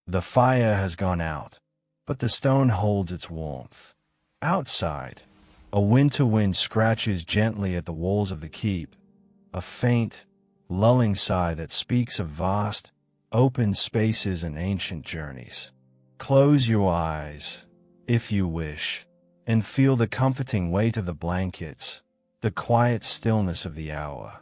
The fire has gone out, but the stone holds its warmth. Outside, a winter wind scratches gently at the walls of the keep, a faint, lulling sigh that speaks of vast, open spaces and ancient journeys. Close your eyes, if you wish, and feel the comforting weight of the blankets, the quiet stillness of the hour.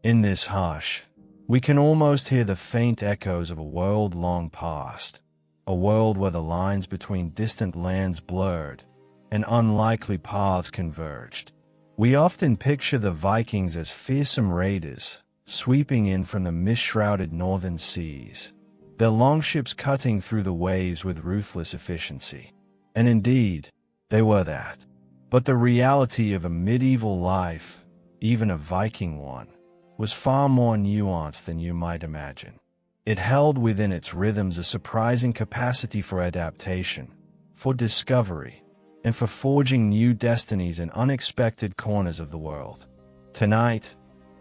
In this hush, we can almost hear the faint echoes of a world long past, a world where the lines between distant lands blurred and unlikely paths converged. We often picture the Vikings as fearsome raiders, sweeping in from the mist-shrouded northern seas, their longships cutting through the waves with ruthless efficiency. And indeed, they were that. But the reality of a medieval life, even a Viking one, was far more nuanced than you might imagine. It held within its rhythms a surprising capacity for adaptation, for discovery, and for forging new destinies in unexpected corners of the world. Tonight,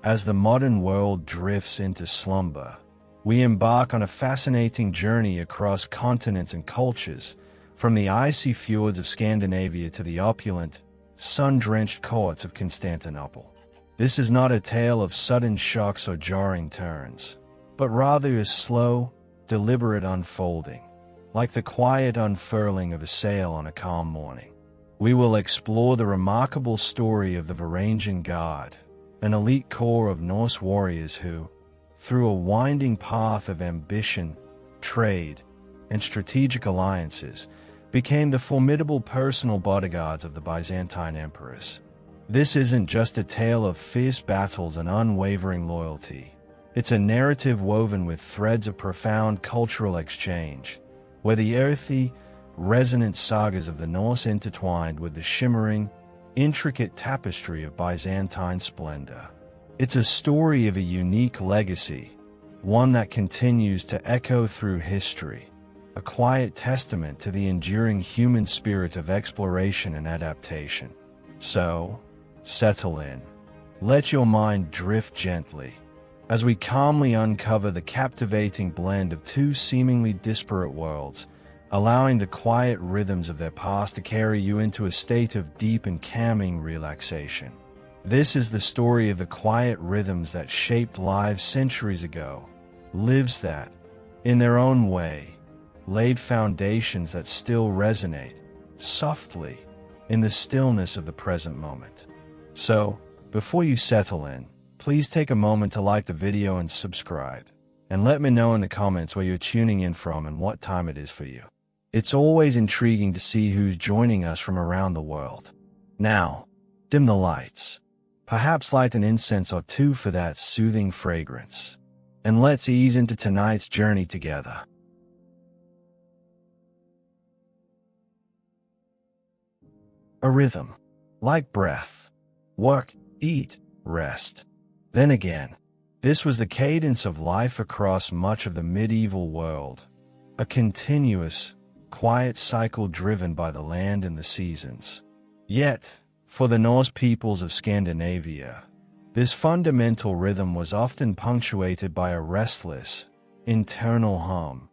as the modern world drifts into slumber, we embark on a fascinating journey across continents and cultures, from the icy fjords of Scandinavia to the opulent, sun-drenched courts of Constantinople. This is not a tale of sudden shocks or jarring turns, but rather a slow, deliberate unfolding, like the quiet unfurling of a sail on a calm morning. We will explore the remarkable story of the Varangian Guard, an elite corps of Norse warriors who, through a winding path of ambition, trade, and strategic alliances, became the formidable personal bodyguards of the Byzantine Emperors. This isn't just a tale of fierce battles and unwavering loyalty. It's a narrative woven with threads of profound cultural exchange, where the earthy, resonant sagas of the Norse intertwined with the shimmering, intricate tapestry of Byzantine splendor. It's a story of a unique legacy, one that continues to echo through history, a quiet testament to the enduring human spirit of exploration and adaptation. So, settle in. Let your mind drift gently, as we calmly uncover the captivating blend of two seemingly disparate worlds, allowing the quiet rhythms of their past to carry you into a state of deep and calming relaxation. This is the story of the quiet rhythms that shaped lives centuries ago, lives that, in their own way, laid foundations that still resonate, softly, in the stillness of the present moment. So, before you settle in, please take a moment to like the video and subscribe, and let me know in the comments where you're tuning in from and what time it is for you. It's always intriguing to see who's joining us from around the world. Now, dim the lights. Perhaps light an incense or two for that soothing fragrance. And let's ease into tonight's journey together. A rhythm, like breath. Work, eat, rest. Then again, this was the cadence of life across much of the medieval world. A continuous, quiet cycle driven by the land and the seasons. Yet, for the Norse peoples of Scandinavia, this fundamental rhythm was often punctuated by a restless, internal hum,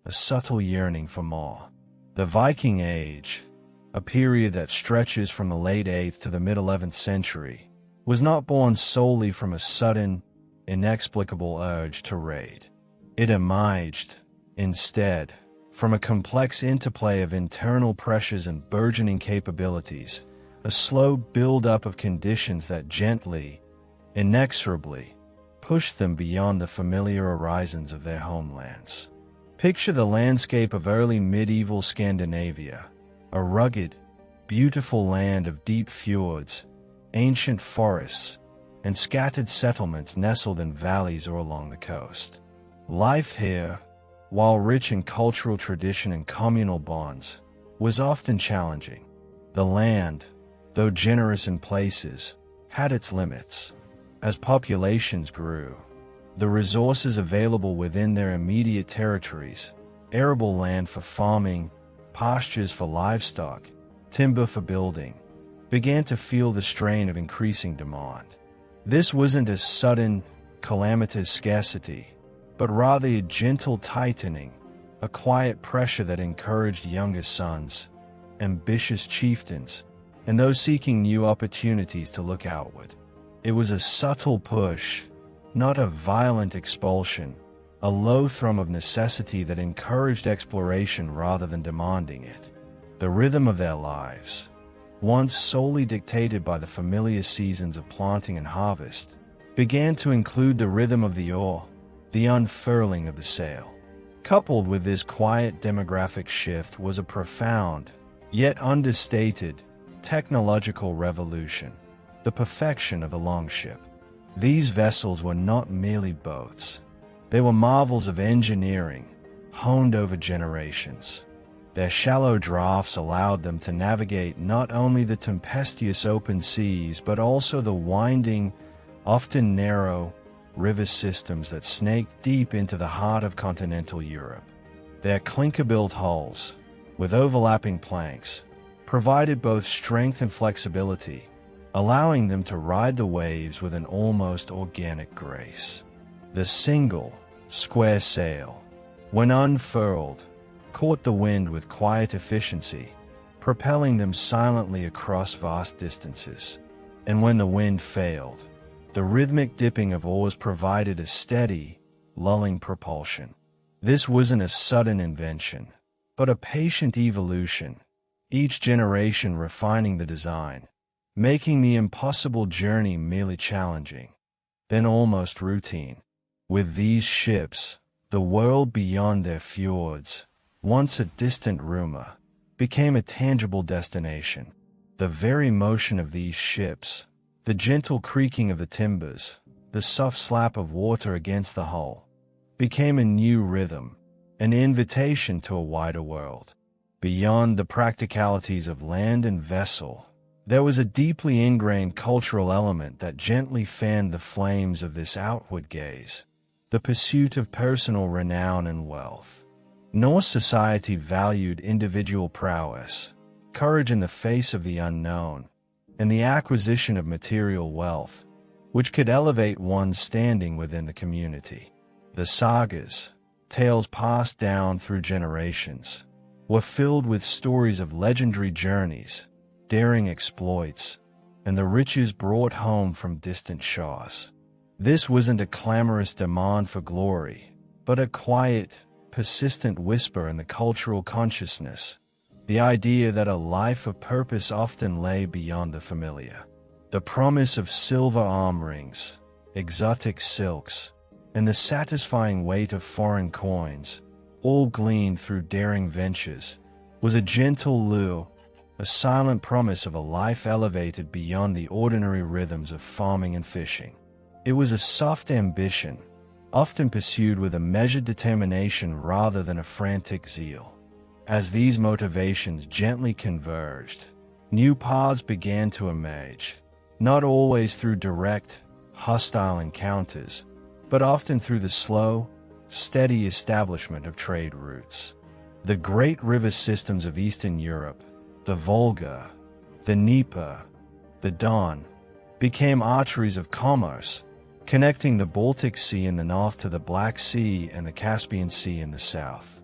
a subtle yearning for more. The Viking Age, a period that stretches from the late 8th to the mid-11th century, was not born solely from a sudden, inexplicable urge to raid. It emerged, instead, from a complex interplay of internal pressures and burgeoning capabilities, a slow build-up of conditions that gently, inexorably, pushed them beyond the familiar horizons of their homelands. Picture the landscape of early medieval Scandinavia, a rugged, beautiful land of deep fjords, ancient forests, and scattered settlements nestled in valleys or along the coast. Life here, while rich in cultural tradition and communal bonds, was often challenging. The land, though generous in places, had its limits. As populations grew, the resources available within their immediate territories, arable land for farming, pastures for livestock, timber for building, began to feel the strain of increasing demand. This wasn't a sudden, calamitous scarcity, but rather a gentle tightening, a quiet pressure that encouraged younger sons, ambitious chieftains, and those seeking new opportunities to look outward. It was a subtle push, not a violent expulsion, a low thrum of necessity that encouraged exploration rather than demanding it. The rhythm of their lives, once solely dictated by the familiar seasons of planting and harvest, began to include the rhythm of the oar, the unfurling of the sail. Coupled with this quiet demographic shift was a profound, yet understated, technological revolution, the perfection of the longship. These vessels were not merely boats. They were marvels of engineering, honed over generations. Their shallow drafts allowed them to navigate not only the tempestuous open seas but also the winding, often narrow, river systems that snaked deep into the heart of continental Europe. Their clinker-built hulls, with overlapping planks, provided both strength and flexibility, allowing them to ride the waves with an almost organic grace. The single, square sail, when unfurled, caught the wind with quiet efficiency, propelling them silently across vast distances. And when the wind failed, the rhythmic dipping of oars provided a steady, lulling propulsion. This wasn't a sudden invention, but a patient evolution, each generation refining the design, making the impossible journey merely challenging, then almost routine. With these ships, the world beyond their fjords, once a distant rumor, became a tangible destination. The very motion of these ships, the gentle creaking of the timbers, the soft slap of water against the hull, became a new rhythm, an invitation to a wider world. Beyond the practicalities of land and vessel, there was a deeply ingrained cultural element that gently fanned the flames of this outward gaze, the pursuit of personal renown and wealth. Norse society valued individual prowess, courage in the face of the unknown, and the acquisition of material wealth, which could elevate one's standing within the community. The sagas, tales passed down through generations, were filled with stories of legendary journeys, daring exploits, and the riches brought home from distant shores. This wasn't a clamorous demand for glory, but a quiet, persistent whisper in the cultural consciousness, the idea that a life of purpose often lay beyond the familiar. The promise of silver arm rings, exotic silks, and the satisfying weight of foreign coins, all gleaned through daring ventures, was a gentle lure, a silent promise of a life elevated beyond the ordinary rhythms of farming and fishing. It was a soft ambition, often pursued with a measured determination rather than a frantic zeal. As these motivations gently converged, new paths began to emerge, not always through direct, hostile encounters, but often through the slow, steady establishment of trade routes. The great river systems of Eastern Europe, the Volga, the Dnieper, the Don, became arteries of commerce, connecting the Baltic Sea in the north to the Black Sea and the Caspian Sea in the south.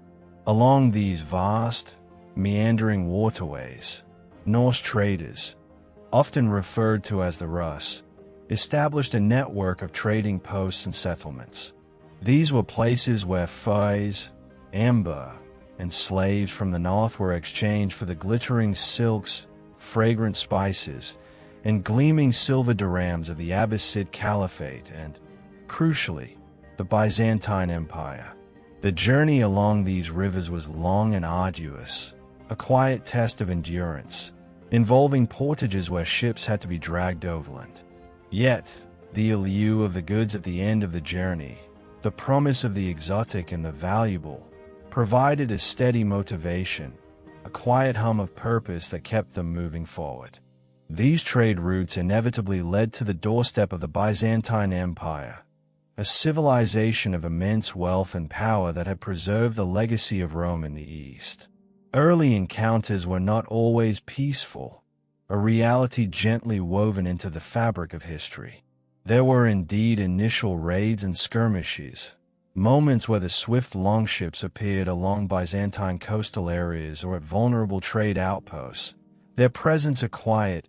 Along these vast, meandering waterways, Norse traders, often referred to as the Rus, established a network of trading posts and settlements. These were places where furs, amber, and slaves from the north were exchanged for the glittering silks, fragrant spices, and gleaming silver dirhams of the Abbasid Caliphate and, crucially, the Byzantine Empire. The journey along these rivers was long and arduous, a quiet test of endurance, involving portages where ships had to be dragged overland. Yet, the allure of the goods at the end of the journey, the promise of the exotic and the valuable, provided a steady motivation, a quiet hum of purpose that kept them moving forward. These trade routes inevitably led to the doorstep of the Byzantine Empire, a civilization of immense wealth and power that had preserved the legacy of Rome in the East. Early encounters were not always peaceful, a reality gently woven into the fabric of history. There were indeed initial raids and skirmishes, moments where the swift longships appeared along Byzantine coastal areas or at vulnerable trade outposts, their presence a quiet,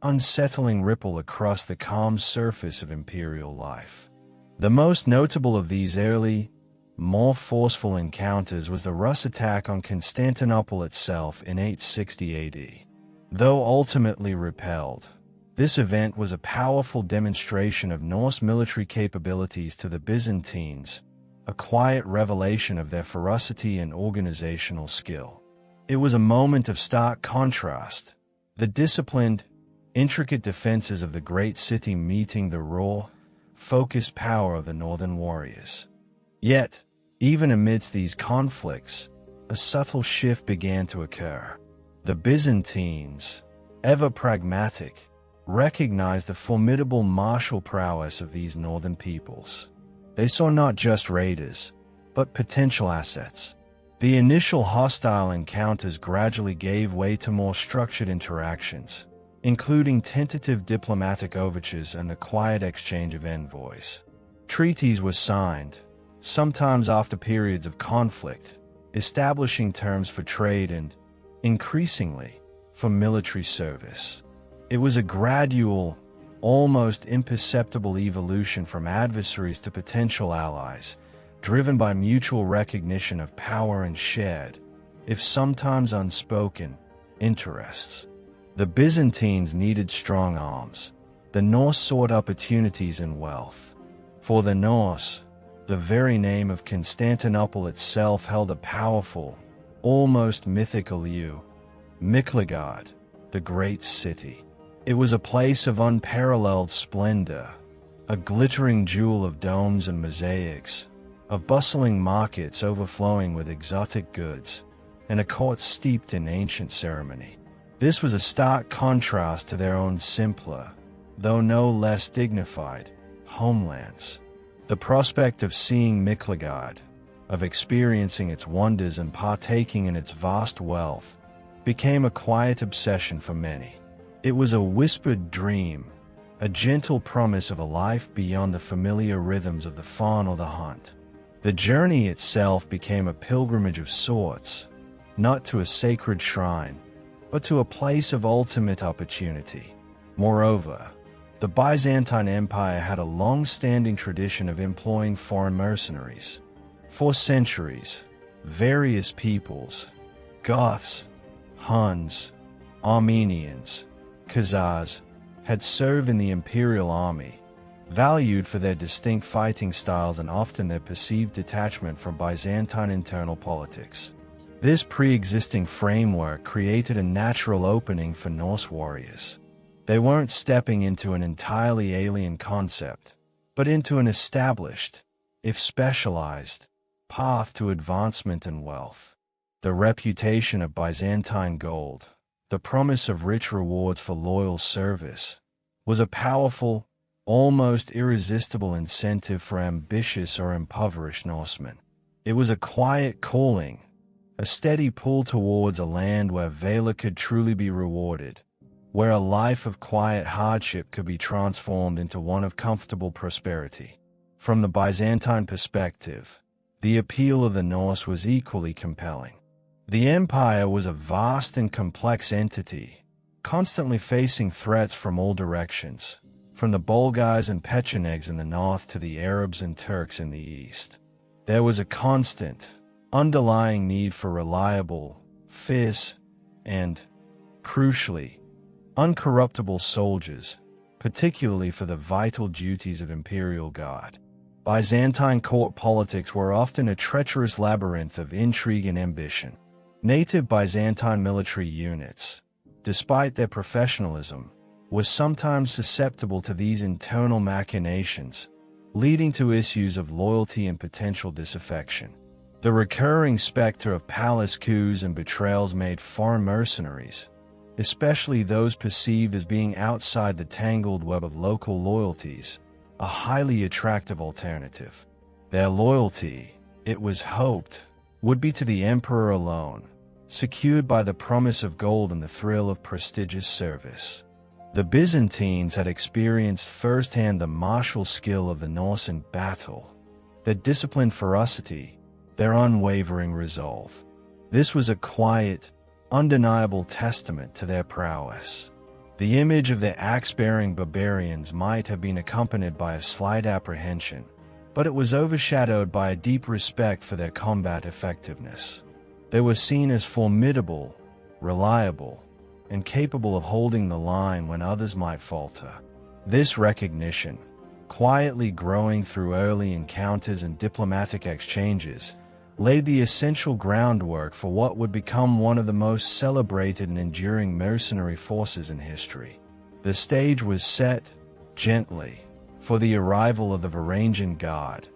unsettling ripple across the calm surface of imperial life. The most notable of these early, more forceful encounters was the Rus attack on Constantinople itself in 860 AD. Though ultimately repelled, this event was a powerful demonstration of Norse military capabilities to the Byzantines, a quiet revelation of their ferocity and organizational skill. It was a moment of stark contrast, the disciplined, intricate defenses of the great city meeting the raw, focused power of the northern warriors. Yet, even amidst these conflicts, a subtle shift began to occur. The Byzantines, ever pragmatic, recognized the formidable martial prowess of these northern peoples. They saw not just raiders, but potential assets. The initial hostile encounters gradually gave way to more structured interactions, including tentative diplomatic overtures and the quiet exchange of envoys. Treaties were signed, sometimes after periods of conflict, establishing terms for trade and, increasingly, for military service. It was a gradual, almost imperceptible evolution from adversaries to potential allies, driven by mutual recognition of power and shared, if sometimes unspoken, interests. The Byzantines needed strong arms. The Norse sought opportunities and wealth. For the Norse, the very name of Constantinople itself held a powerful, almost mythical hue. Miklagard, the great city. It was a place of unparalleled splendor, a glittering jewel of domes and mosaics, of bustling markets overflowing with exotic goods, and a court steeped in ancient ceremony. This was a stark contrast to their own simpler, though no less dignified, homelands. The prospect of seeing Miklagard, of experiencing its wonders and partaking in its vast wealth, became a quiet obsession for many. It was a whispered dream, a gentle promise of a life beyond the familiar rhythms of the fawn or the hunt. The journey itself became a pilgrimage of sorts, not to a sacred shrine, but to a place of ultimate opportunity. Moreover, the Byzantine Empire had a long-standing tradition of employing foreign mercenaries. For centuries, various peoples, Goths, Huns, Armenians, Khazars, had served in the imperial army, valued for their distinct fighting styles and often their perceived detachment from Byzantine internal politics. This pre-existing framework created a natural opening for Norse warriors. They weren't stepping into an entirely alien concept, but into an established, if specialized, path to advancement and wealth. The reputation of Byzantine gold, the promise of rich rewards for loyal service, was a powerful, almost irresistible incentive for ambitious or impoverished Norsemen. It was a quiet calling, a steady pull towards a land where valor could truly be rewarded, where a life of quiet hardship could be transformed into one of comfortable prosperity. From the Byzantine perspective, the appeal of the Norse was equally compelling. The empire was a vast and complex entity, constantly facing threats from all directions, from the Bulgars and Pechenegs in the north to the Arabs and Turks in the east. There was a constant, underlying need for reliable, fierce, and, crucially, uncorruptible soldiers, particularly for the vital duties of imperial guard. Byzantine court politics were often a treacherous labyrinth of intrigue and ambition. Native Byzantine military units, despite their professionalism, were sometimes susceptible to these internal machinations, leading to issues of loyalty and potential disaffection. The recurring specter of palace coups and betrayals made foreign mercenaries, especially those perceived as being outside the tangled web of local loyalties, a highly attractive alternative. Their loyalty, it was hoped, would be to the emperor alone, secured by the promise of gold and the thrill of prestigious service. The Byzantines had experienced firsthand the martial skill of the Norse in battle, their disciplined ferocity, their unwavering resolve. This was a quiet, undeniable testament to their prowess. The image of the axe-bearing barbarians might have been accompanied by a slight apprehension, but it was overshadowed by a deep respect for their combat effectiveness. They were seen as formidable, reliable, and capable of holding the line when others might falter. This recognition, quietly growing through early encounters and diplomatic exchanges, laid the essential groundwork for what would become one of the most celebrated and enduring mercenary forces in history. The stage was set, gently, for the arrival of the Varangian Guard,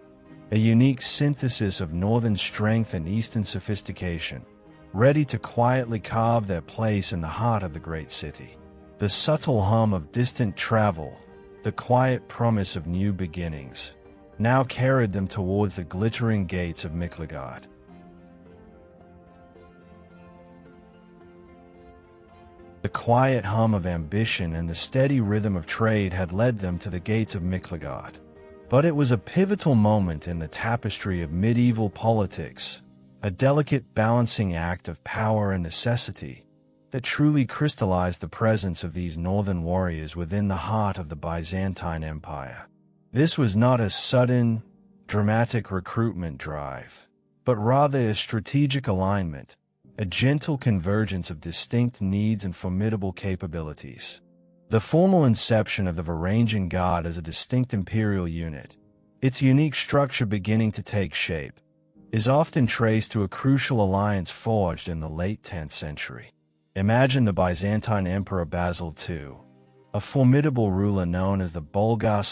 a unique synthesis of northern strength and eastern sophistication, ready to quietly carve their place in the heart of the great city. The subtle hum of distant travel, the quiet promise of new beginnings, now carried them towards the glittering gates of Miklagard. The quiet hum of ambition and the steady rhythm of trade had led them to the gates of Miklagard. But it was a pivotal moment in the tapestry of medieval politics, a delicate balancing act of power and necessity, that truly crystallized the presence of these northern warriors within the heart of the Byzantine Empire. This was not a sudden, dramatic recruitment drive, but rather a strategic alignment, a gentle convergence of distinct needs and formidable capabilities. The formal inception of the Varangian Guard as a distinct imperial unit, its unique structure beginning to take shape, is often traced to a crucial alliance forged in the late 10th century. Imagine the Byzantine Emperor Basil II, a formidable ruler known as the Bulgar,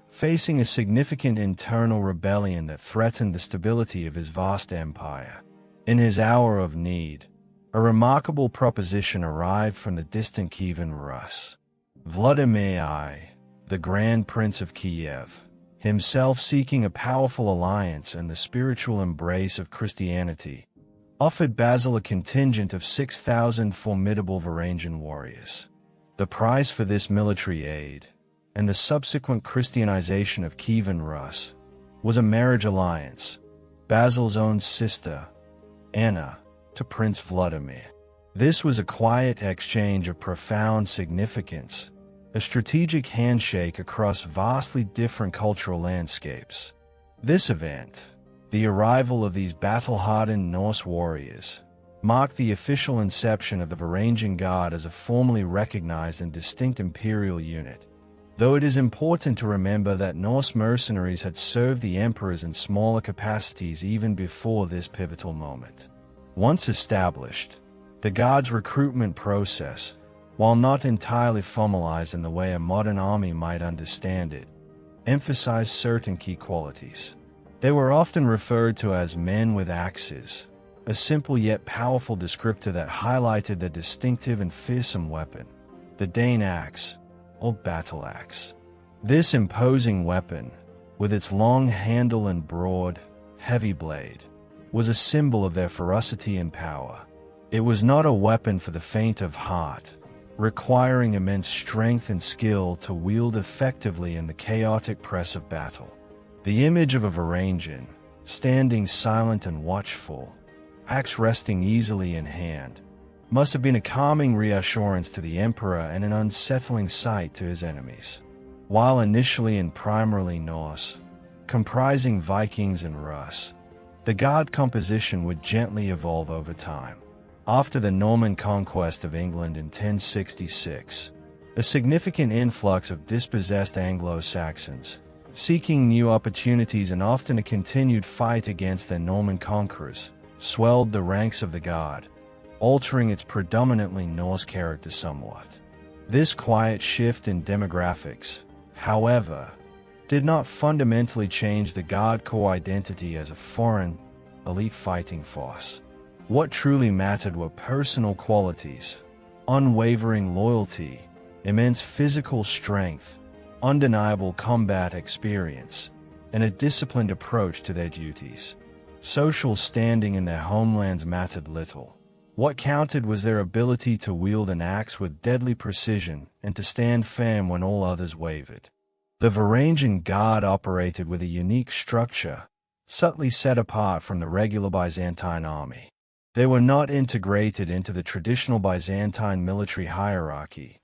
facing a significant internal rebellion that threatened the stability of his vast empire. In his hour of need, a remarkable proposition arrived from the distant Kievan Rus. Vladimir I, the Grand Prince of Kiev, himself seeking a powerful alliance and the spiritual embrace of Christianity, offered Basil a contingent of 6,000 formidable Varangian warriors. The price for this military aid, and the subsequent Christianization of Kievan Rus, was a marriage alliance, Basil's own sister, Anna, to Prince Vladimir. This was a quiet exchange of profound significance, a strategic handshake across vastly different cultural landscapes. This event, the arrival of these battle-hardened Norse warriors, marked the official inception of the Varangian Guard as a formally recognized and distinct imperial unit, though it is important to remember that Norse mercenaries had served the emperors in smaller capacities even before this pivotal moment. Once established, the Guard's recruitment process, while not entirely formalized in the way a modern army might understand it, emphasized certain key qualities. They were often referred to as men with axes, a simple yet powerful descriptor that highlighted the distinctive and fearsome weapon, the Dane Axe, or battle axe. This imposing weapon, with its long handle and broad, heavy blade, was a symbol of their ferocity and power. It was not a weapon for the faint of heart, requiring immense strength and skill to wield effectively in the chaotic press of battle. The image of a Varangian, standing silent and watchful, axe resting easily in hand, must have been a calming reassurance to the emperor and an unsettling sight to his enemies. While initially and primarily Norse, comprising Vikings and Rus, the Guard composition would gently evolve over time. After the Norman conquest of England in 1066, a significant influx of dispossessed Anglo-Saxons, seeking new opportunities and often a continued fight against their Norman conquerors, swelled the ranks of the Guard, altering its predominantly Norse character somewhat. This quiet shift in demographics, however, did not fundamentally change the Guard core identity as a foreign, elite fighting force. What truly mattered were personal qualities, unwavering loyalty, immense physical strength, undeniable combat experience, and a disciplined approach to their duties. Social standing in their homelands mattered little. What counted was their ability to wield an axe with deadly precision and to stand firm when all others wavered. The Varangian Guard operated with a unique structure, subtly set apart from the regular Byzantine army. They were not integrated into the traditional Byzantine military hierarchy,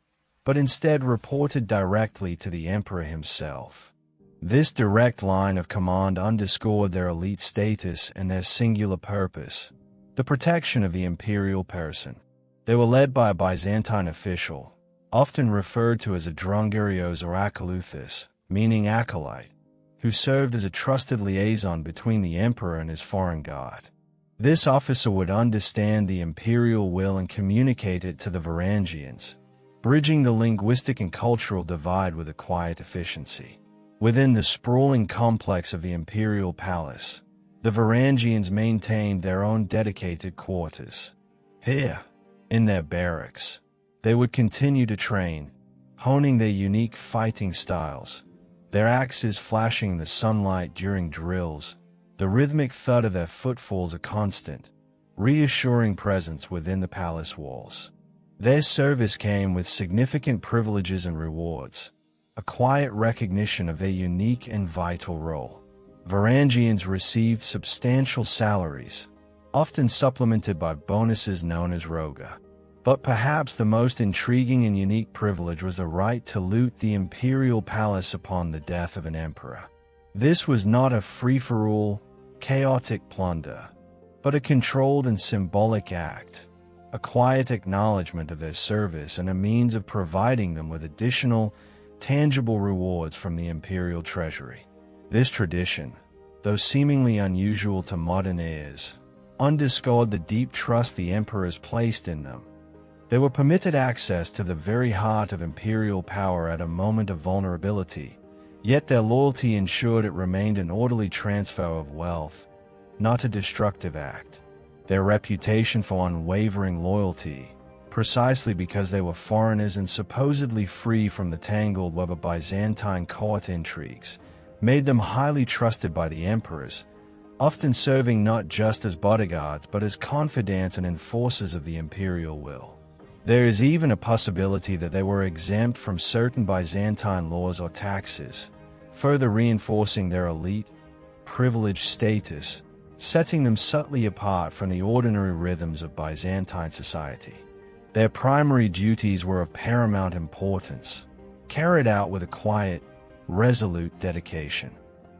but instead reported directly to the emperor himself. This direct line of command underscored their elite status and their singular purpose, the protection of the imperial person. They were led by a Byzantine official, often referred to as a drungarios or acolythus, meaning acolyte, who served as a trusted liaison between the emperor and his foreign guard. This officer would understand the imperial will and communicate it to the Varangians, bridging the linguistic and cultural divide with a quiet efficiency. Within the sprawling complex of the imperial palace, the Varangians maintained their own dedicated quarters. Here, in their barracks, they would continue to train, honing their unique fighting styles, their axes flashing in the sunlight during drills, the rhythmic thud of their footfalls a constant, reassuring presence within the palace walls. Their service came with significant privileges and rewards, a quiet recognition of their unique and vital role. Varangians received substantial salaries, often supplemented by bonuses known as roga. But perhaps the most intriguing and unique privilege was the right to loot the imperial palace upon the death of an emperor. This was not a free-for-all, chaotic plunder, but a controlled and symbolic act, a quiet acknowledgement of their service and a means of providing them with additional, tangible rewards from the imperial treasury. This tradition, though seemingly unusual to modern ears, underscored the deep trust the emperors placed in them. They were permitted access to the very heart of imperial power at a moment of vulnerability, yet their loyalty ensured it remained an orderly transfer of wealth, not a destructive act. Their reputation for unwavering loyalty, precisely because they were foreigners and supposedly free from the tangled web of Byzantine court intrigues, made them highly trusted by the emperors, often serving not just as bodyguards but as confidants and enforcers of the imperial will. There is even a possibility that they were exempt from certain Byzantine laws or taxes, further reinforcing their elite, privileged status, setting them subtly apart from the ordinary rhythms of Byzantine society. Their primary duties were of paramount importance, carried out with a quiet, resolute dedication.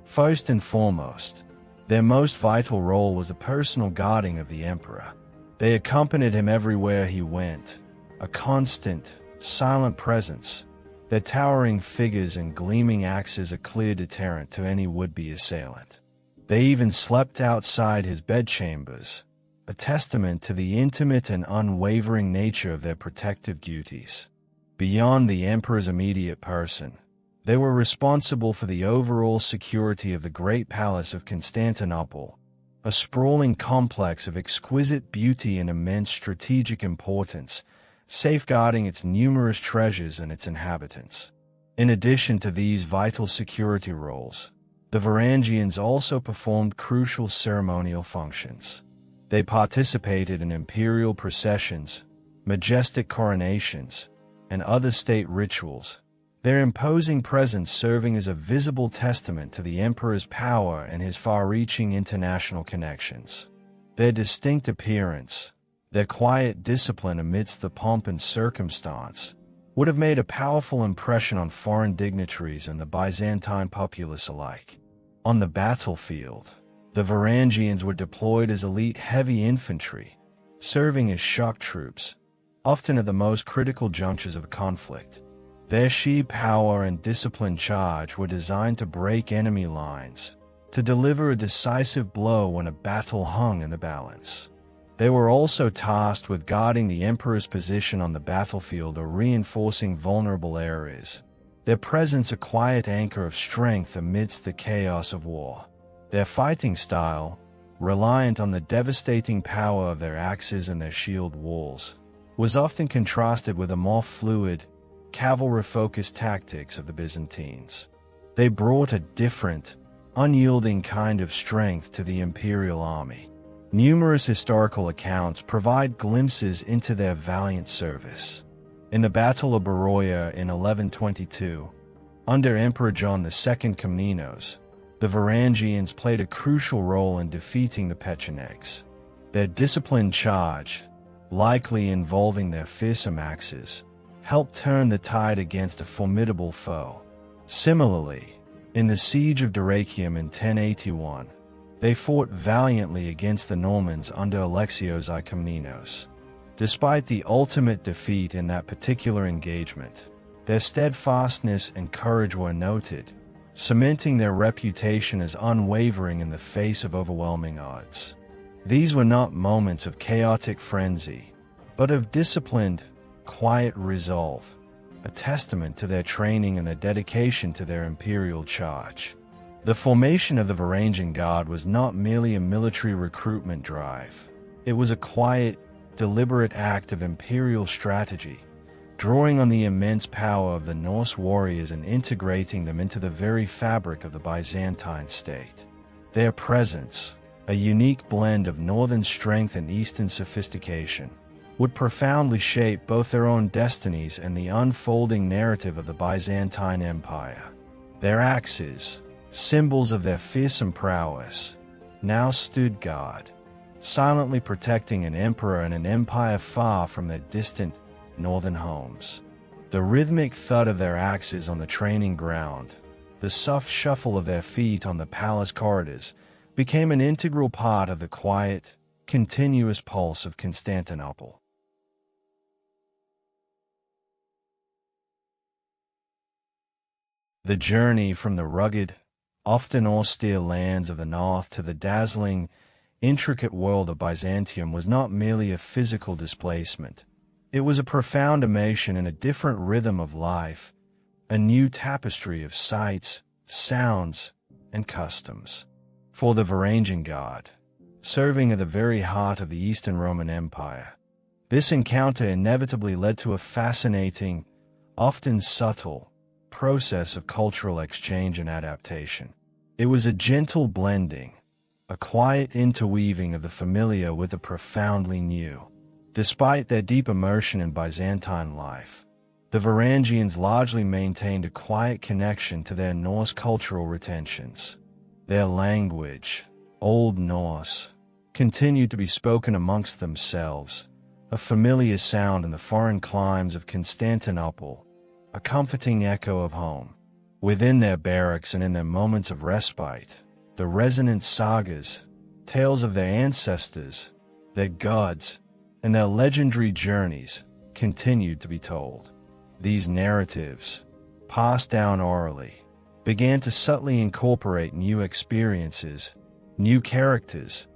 First and foremost, their most vital role was the personal guarding of the emperor. They accompanied him everywhere he went, a constant, silent presence, their towering figures and gleaming axes a clear deterrent to any would-be assailant. They even slept outside his bedchambers, a testament to the intimate and unwavering nature of their protective duties. Beyond the emperor's immediate person, they were responsible for the overall security of the great palace of Constantinople, a sprawling complex of exquisite beauty and immense strategic importance, safeguarding its numerous treasures and its inhabitants. In addition to these vital security roles, the Varangians also performed crucial ceremonial functions. They participated in imperial processions, majestic coronations, and other state rituals, their imposing presence serving as a visible testament to the emperor's power and his far-reaching international connections. Their distinct appearance, their quiet discipline amidst the pomp and circumstance, would have made a powerful impression on foreign dignitaries and the Byzantine populace alike. On the battlefield, the Varangians were deployed as elite heavy infantry, serving as shock troops, often at the most critical junctures of a conflict. Their sheer power and disciplined charge were designed to break enemy lines, to deliver a decisive blow when a battle hung in the balance. They were also tasked with guarding the emperor's position on the battlefield or reinforcing vulnerable areas, their presence a quiet anchor of strength amidst the chaos of war. Their fighting style, reliant on the devastating power of their axes and their shield walls, was often contrasted with the more fluid, cavalry-focused tactics of the Byzantines. They brought a different, unyielding kind of strength to the imperial army. Numerous historical accounts provide glimpses into their valiant service. In the Battle of Beroia in 1122, Under Emperor John II Komnenos, the Varangians played a crucial role in defeating the Pechenegs. Their disciplined charge, likely involving their fearsome axes, helped turn the tide against a formidable foe. Similarly, in the siege of Dyrrhachium in 1081, they fought valiantly against the Normans under Alexios I Komnenos. Despite the ultimate defeat in that particular engagement, their steadfastness and courage were noted, cementing their reputation as unwavering in the face of overwhelming odds. These were not moments of chaotic frenzy, but of disciplined, quiet resolve, a testament to their training and their dedication to their imperial charge. The formation of the Varangian Guard was not merely a military recruitment drive. It was a quiet, deliberate act of imperial strategy, drawing on the immense power of the Norse warriors and integrating them into the very fabric of the Byzantine state. Their presence, a unique blend of northern strength and eastern sophistication, would profoundly shape both their own destinies and the unfolding narrative of the Byzantine Empire. Their axes, symbols of their fearsome prowess, now stood guard, silently protecting an emperor and an empire far from their distant northern homes. The rhythmic thud of their axes on the training ground, the soft shuffle of their feet on the palace corridors, became an integral part of the quiet, continuous pulse of Constantinople. The journey from the rugged, often austere lands of the north to the dazzling, intricate world of Byzantium was not merely a physical displacement. It was a profound immersion in a different rhythm of life, a new tapestry of sights, sounds, and customs. For the Varangian Guard, serving at the very heart of the Eastern Roman Empire, this encounter inevitably led to a fascinating, often subtle, process of cultural exchange and adaptation. It was a gentle blending, a quiet interweaving of the familiar with the profoundly new. Despite their deep immersion in Byzantine life, the Varangians largely maintained a quiet connection to their Norse cultural retentions. Their language, Old Norse, continued to be spoken amongst themselves, a familiar sound in the foreign climes of Constantinople, a comforting echo of home. Within their barracks and in their moments of respite, the resonant sagas, tales of their ancestors, their gods, and their legendary journeys continued to be told. These narratives, passed down orally, began to subtly incorporate new experiences, new characters,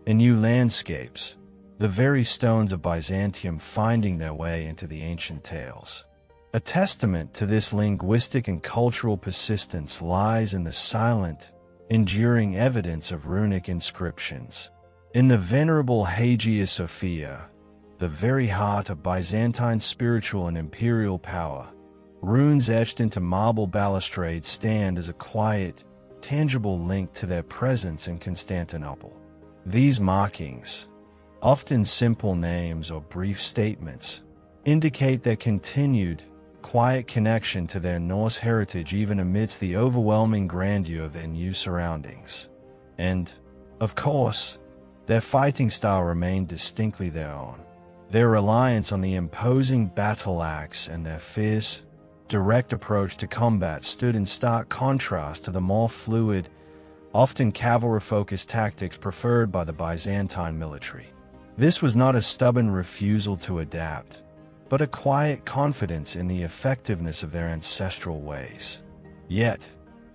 and new landscapes, the very stones of Byzantium finding their way into the ancient tales. A testament to this linguistic and cultural persistence lies in the silent, enduring evidence of runic inscriptions. In the venerable Hagia Sophia, the very heart of Byzantine spiritual and imperial power, runes etched into marble balustrades stand as a quiet, tangible link to their presence in Constantinople. These markings, often simple names or brief statements, indicate their continued, quiet connection to their Norse heritage even amidst the overwhelming grandeur of their new surroundings. And, of course, their fighting style remained distinctly their own. Their reliance on the imposing battle axe and their fierce, direct approach to combat stood in stark contrast to the more fluid, often cavalry-focused tactics preferred by the Byzantine military. This was not a stubborn refusal to adapt, but a quiet confidence in the effectiveness of their ancestral ways. Yet,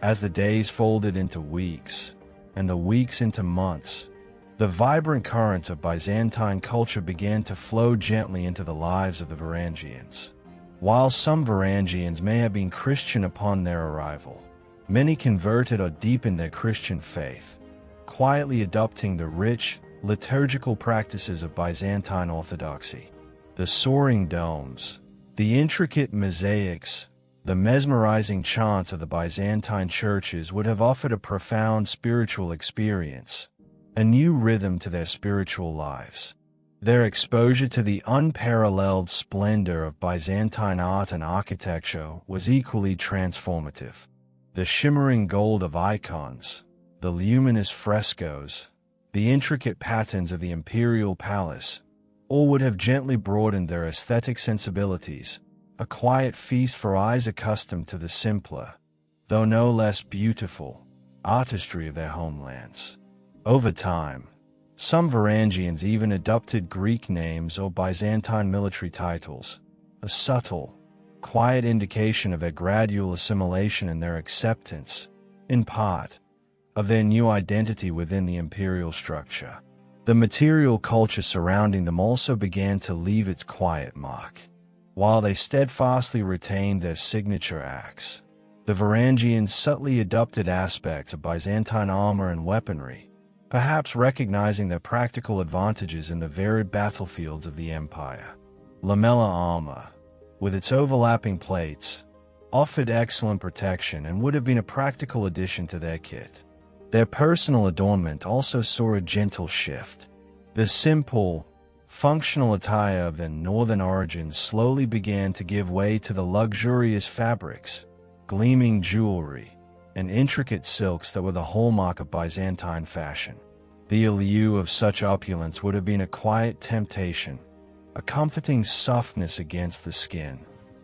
as the days folded into weeks, and the weeks into months, the vibrant currents of Byzantine culture began to flow gently into the lives of the Varangians. While some Varangians may have been Christian upon their arrival, many converted or deepened their Christian faith, quietly adopting the rich, liturgical practices of Byzantine orthodoxy. The soaring domes, the intricate mosaics, the mesmerizing chants of the Byzantine churches would have offered a profound spiritual experience, a new rhythm to their spiritual lives. Their exposure to the unparalleled splendor of Byzantine art and architecture was equally transformative. The shimmering gold of icons, the luminous frescoes, the intricate patterns of the imperial palace, all would have gently broadened their aesthetic sensibilities, a quiet feast for eyes accustomed to the simpler, though no less beautiful, artistry of their homelands. Over time, some Varangians even adopted Greek names or Byzantine military titles, a subtle, quiet indication of their gradual assimilation and their acceptance, in part, of their new identity within the imperial structure. The material culture surrounding them also began to leave its quiet mark. While they steadfastly retained their signature axe, the Varangians subtly adopted aspects of Byzantine armor and weaponry, perhaps recognizing their practical advantages in the varied battlefields of the empire. Lamella armor, with its overlapping plates, offered excellent protection and would have been a practical addition to their kit. Their personal adornment also saw a gentle shift. The simple, functional attire of their northern origins slowly began to give way to the luxurious fabrics, gleaming jewelry, and intricate silks that were the hallmark of Byzantine fashion. The allure of such opulence would have been a quiet temptation, a comforting softness against the skin.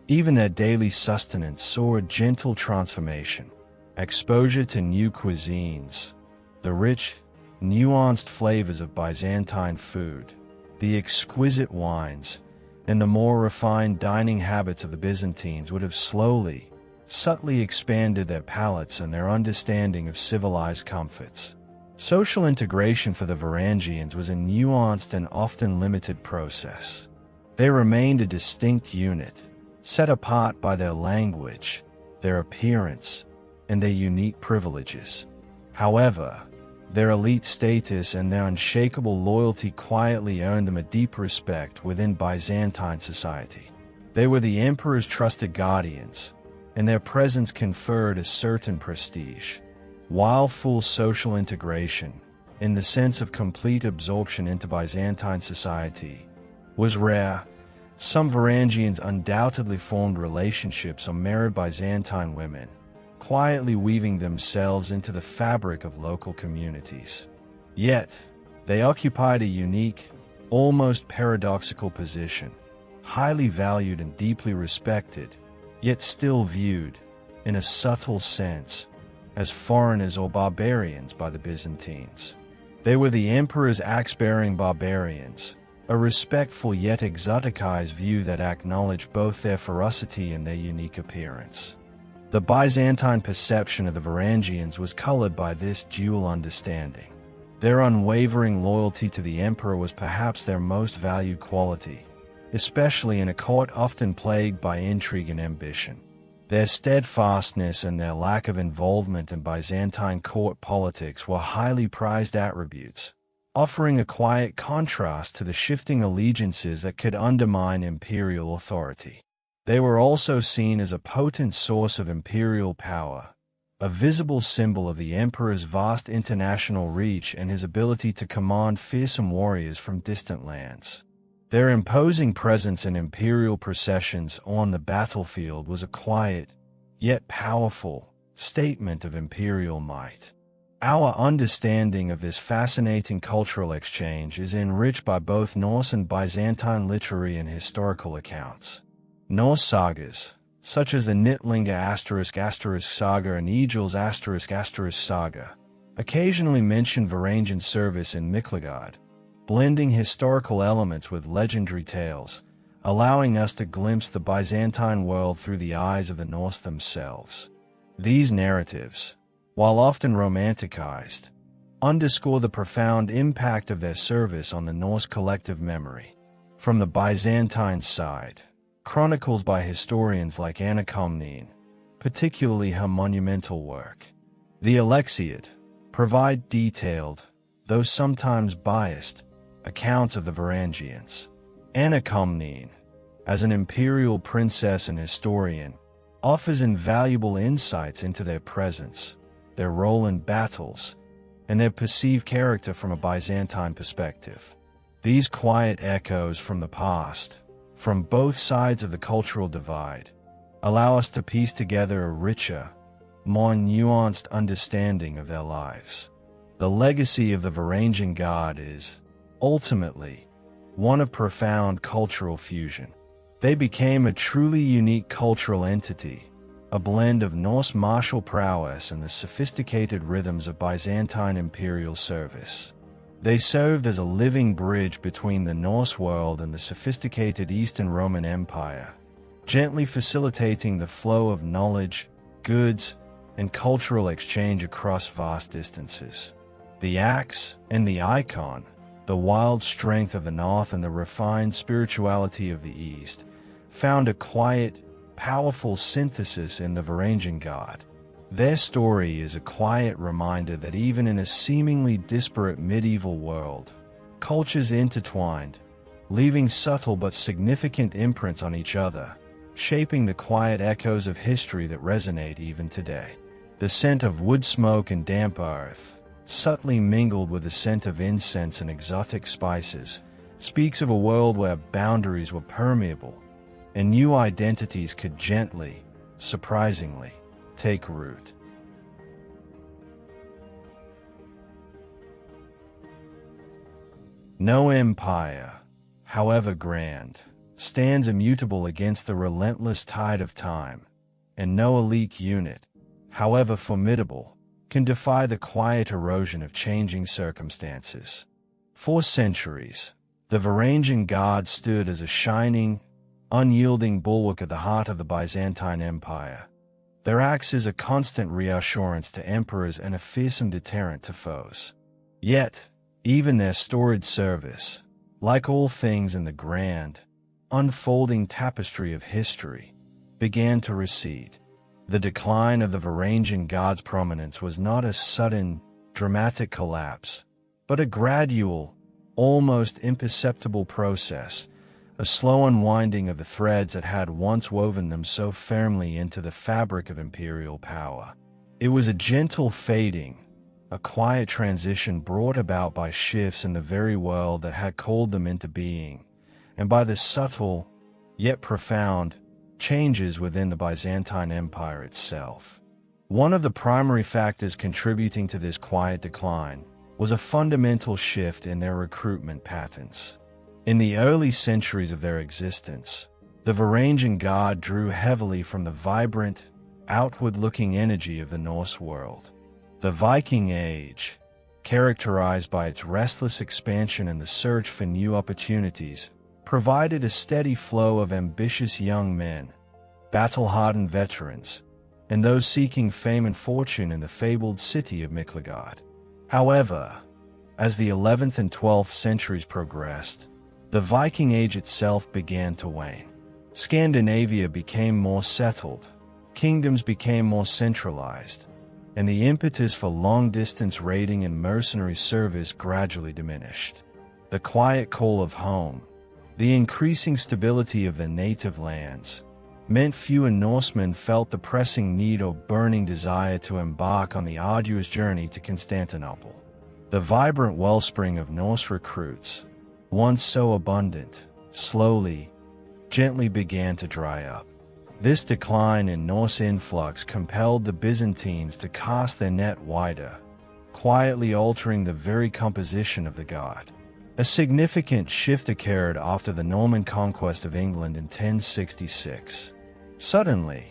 Even their daily sustenance saw a gentle transformation. Exposure to new cuisines, the rich, nuanced flavors of Byzantine food, the exquisite wines, and the more refined dining habits of the Byzantines would have slowly, subtly expanded their palates and their understanding of civilized comforts. Social integration for the Varangians was a nuanced and often limited process. They remained a distinct unit, set apart by their language, their appearance, and their unique privileges. However, their elite status and their unshakable loyalty quietly earned them a deep respect within Byzantine society. They were the emperor's trusted guardians, and their presence conferred a certain prestige. While full social integration, in the sense of complete absorption into Byzantine society, was rare, some Varangians undoubtedly formed relationships or married Byzantine women, quietly weaving themselves into the fabric of local communities. Yet, they occupied a unique, almost paradoxical position, highly valued and deeply respected, yet still viewed, in a subtle sense, as foreigners or barbarians by the Byzantines. They were the emperor's axe-bearing barbarians, a respectful yet exoticized view that acknowledged both their ferocity and their unique appearance. The Byzantine perception of the Varangians was colored by this dual understanding. Their unwavering loyalty to the emperor was perhaps their most valued quality, especially in a court often plagued by intrigue and ambition. Their steadfastness and their lack of involvement in Byzantine court politics were highly prized attributes, offering a quiet contrast to the shifting allegiances that could undermine imperial authority. They were also seen as a potent source of imperial power, a visible symbol of the emperor's vast international reach and his ability to command fearsome warriors from distant lands. Their imposing presence in imperial processions on the battlefield was a quiet, yet powerful, statement of imperial might. Our understanding of this fascinating cultural exchange is enriched by both Norse and Byzantine literary and historical accounts. Norse sagas, such as the Nidlinga*** saga and Egil's** saga, occasionally mention Varangian service in Miklagard, blending historical elements with legendary tales, allowing us to glimpse the Byzantine world through the eyes of the Norse themselves. These narratives, while often romanticized, underscore the profound impact of their service on the Norse collective memory. From the Byzantine side, chronicles by historians like Anna Komnene, particularly her monumental work, the Alexiad, provide detailed, though sometimes biased, accounts of the Varangians. Anna Komnene, as an imperial princess and historian, offers invaluable insights into their presence, their role in battles, and their perceived character from a Byzantine perspective. These quiet echoes from the past, from both sides of the cultural divide, allow us to piece together a richer, more nuanced understanding of their lives. The legacy of the Varangian Guard is, ultimately, one of profound cultural fusion. They became a truly unique cultural entity, a blend of Norse martial prowess and the sophisticated rhythms of Byzantine imperial service. They served as a living bridge between the Norse world and the sophisticated Eastern Roman Empire, gently facilitating the flow of knowledge, goods, and cultural exchange across vast distances. The axe and the icon, the wild strength of the North and the refined spirituality of the East, found a quiet, powerful synthesis in the Varangian Guard. Their story is a quiet reminder that even in a seemingly disparate medieval world, cultures intertwined, leaving subtle but significant imprints on each other, shaping the quiet echoes of history that resonate even today. The scent of wood smoke and damp earth, subtly mingled with the scent of incense and exotic spices, speaks of a world where boundaries were permeable and new identities could gently, surprisingly, take root. No empire, however grand, stands immutable against the relentless tide of time, and no elite unit, however formidable, can defy the quiet erosion of changing circumstances. For centuries, the Varangian Guard stood as a shining, unyielding bulwark at the heart of the Byzantine Empire. Their axe is a constant reassurance to emperors and a fearsome deterrent to foes. Yet, even their storied service, like all things in the grand, unfolding tapestry of history, began to recede. The decline of the Varangian Guard's prominence was not a sudden, dramatic collapse, but a gradual, almost imperceptible process, a slow unwinding of the threads that had once woven them so firmly into the fabric of imperial power. It was a gentle fading, a quiet transition brought about by shifts in the very world that had called them into being, and by the subtle, yet profound, changes within the Byzantine Empire itself. One of the primary factors contributing to this quiet decline was a fundamental shift in their recruitment patterns. In the early centuries of their existence, the Varangian Guard drew heavily from the vibrant, outward-looking energy of the Norse world. The Viking Age, characterized by its restless expansion and the search for new opportunities, provided a steady flow of ambitious young men, battle-hardened veterans, and those seeking fame and fortune in the fabled city of Miklagard. However, as the 11th and 12th centuries progressed, the Viking Age itself began to wane. Scandinavia became more settled, kingdoms became more centralized, and the impetus for long-distance raiding and mercenary service gradually diminished. The quiet call of home, the increasing stability of their native lands, meant fewer Norsemen felt the pressing need or burning desire to embark on the arduous journey to Constantinople. The vibrant wellspring of Norse recruits, once so abundant, slowly, gently began to dry up. This decline in Norse influx compelled the Byzantines to cast their net wider, quietly altering the very composition of the Guard. A significant shift occurred after the Norman conquest of England in 1066. Suddenly,